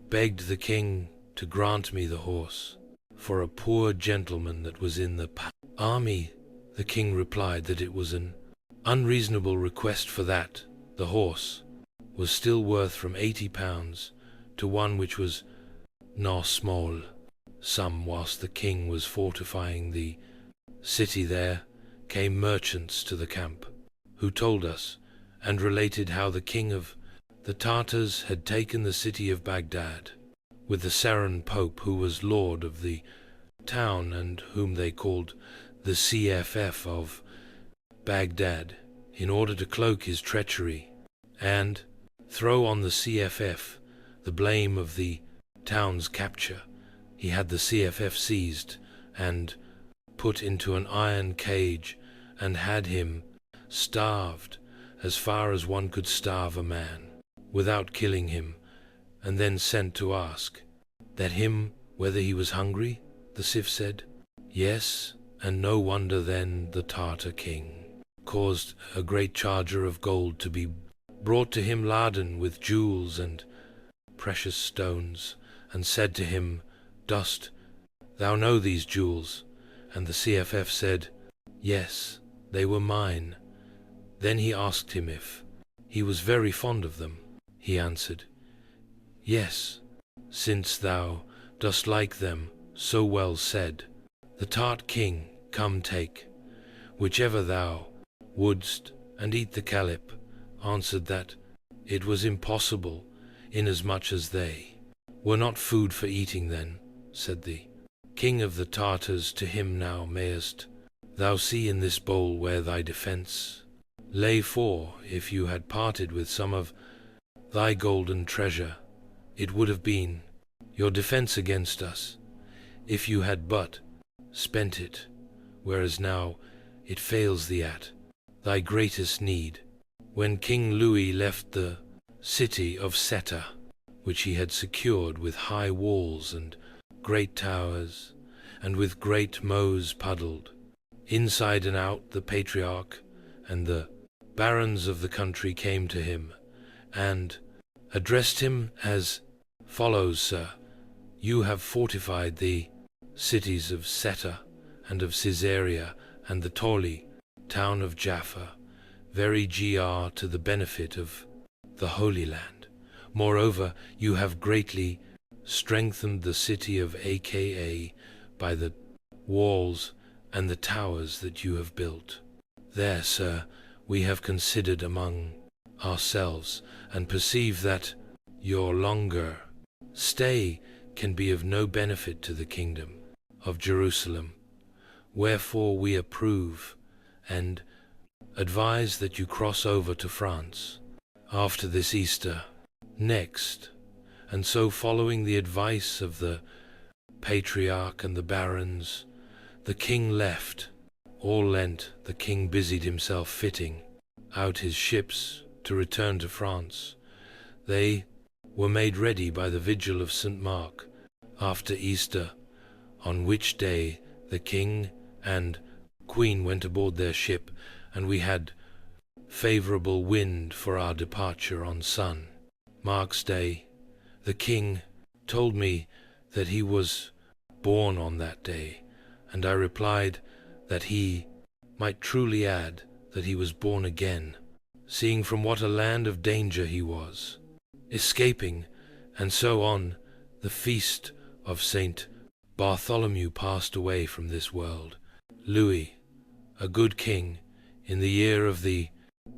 begged the king to grant me the horse for a poor gentleman that was in the army. The king replied that it was an unreasonable request, for that the horse was still worth from £80 to one which was no small sum. Whilst the king was fortifying the city, there came merchants to the camp, who told us and related how the king of the Tartars had taken the city of Baghdad with the Saran Pope, who was lord of the town, and whom they called the CFF of Baghdad, in order to cloak his treachery and throw on the CFF the blame of the town's capture. He had the CFF seized and put into an iron cage, and had him starved as far as one could starve a man, without killing him, and then sent to ask that him whether he was hungry. The Sif said yes, and no wonder. Then the Tartar king caused a great charger of gold to be brought to him, laden with jewels and precious stones, and said to him, "Dost thou know these jewels?" And the CFF said, "Yes, they were mine." Then he asked him if he was very fond of them. He answered, "Yes, since thou dost like them so well." Said the Tart king, "Come, take whichever thou wouldst." And eat the Caliph answered that it was impossible, inasmuch as they were not food for eating. Then said the king of the Tartars to him, now mayest thou see in this bowl where thy defense lay, for if you had parted with some of thy golden treasure, it would have been your defense against us, if you had but spent it, whereas now it fails thee at thy greatest need. When King Louis left the city of Ceuta, which he had secured with high walls and great towers, and with great moats puddled, inside and out, the patriarch and the barons of the country came to him, and addressed him as follows: Sir, you have fortified the cities of Ceuta and of Caesarea and the Torli town of Jaffa, very to the benefit of the Holy Land. Moreover, you have greatly strengthened the city of Aka by the walls and the towers that you have built. There, sir, we have considered among ourselves, and perceive that your longer stay can be of no benefit to the kingdom of Jerusalem. Wherefore we approve and advise that you cross over to France after this Easter next. And so, following the advice of the patriarch and the barons, the king left. All Lent the king busied himself fitting out his ships to return to France. They were made ready by the vigil of St. Mark after Easter, on which day the king and queen went aboard their ship, and we had favorable wind for our departure on St. Mark's day. The king told me that he was born on that day, and I replied that he might truly add that he was born again, seeing from what a land of danger he was escaping. And so on the feast of Saint Bartholomew passed away from this world. Louis, a good king, in the year of the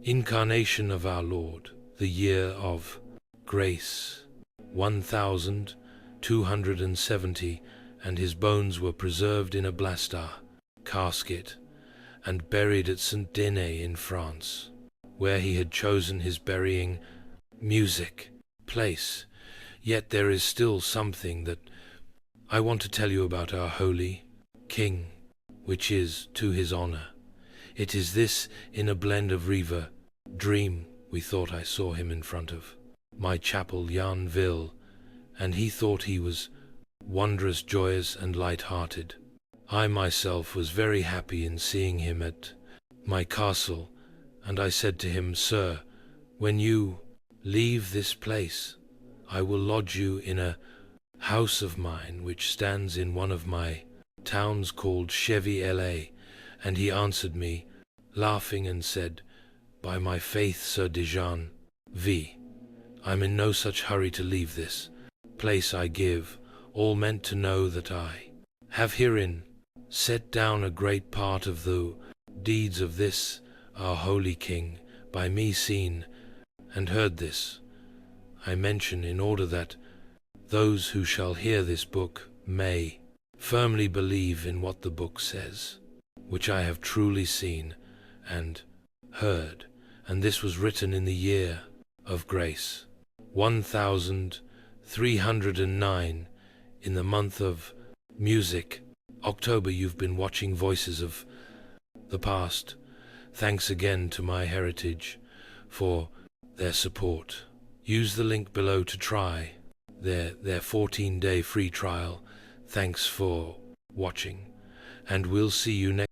incarnation of our Lord, the year of grace 1270, and his bones were preserved in a blastar casket and buried at Saint Denis in France, where he had chosen his burying music place. Yet there is still something that I want to tell you about our holy king, which is to his honor. It is this: in a blend of river dream, we thought I saw him in front of my chapel Yanville, and he thought he was wondrous joyous and light-hearted. I myself was very happy in seeing him at my castle, and I said to him, Sir, when you leave this place, I will lodge you in a house of mine which stands in one of my towns called Chevy-la. And he answered me, laughing, and said, By my faith, Sir Dijon, I'm in no such hurry to leave this place. I give all meant to know that I have herein set down a great part of the deeds of this our holy king, by me seen and heard. This I mention in order that those who shall hear this book may firmly believe in what the book says, which I have truly seen and heard. And this was written in the year of grace 1309, in the month of music, October. You've been watching Voices of the Past. Thanks again to My Heritage for their support. Use the link below to try their 14-day free trial. Thanks for watching, and we'll see you next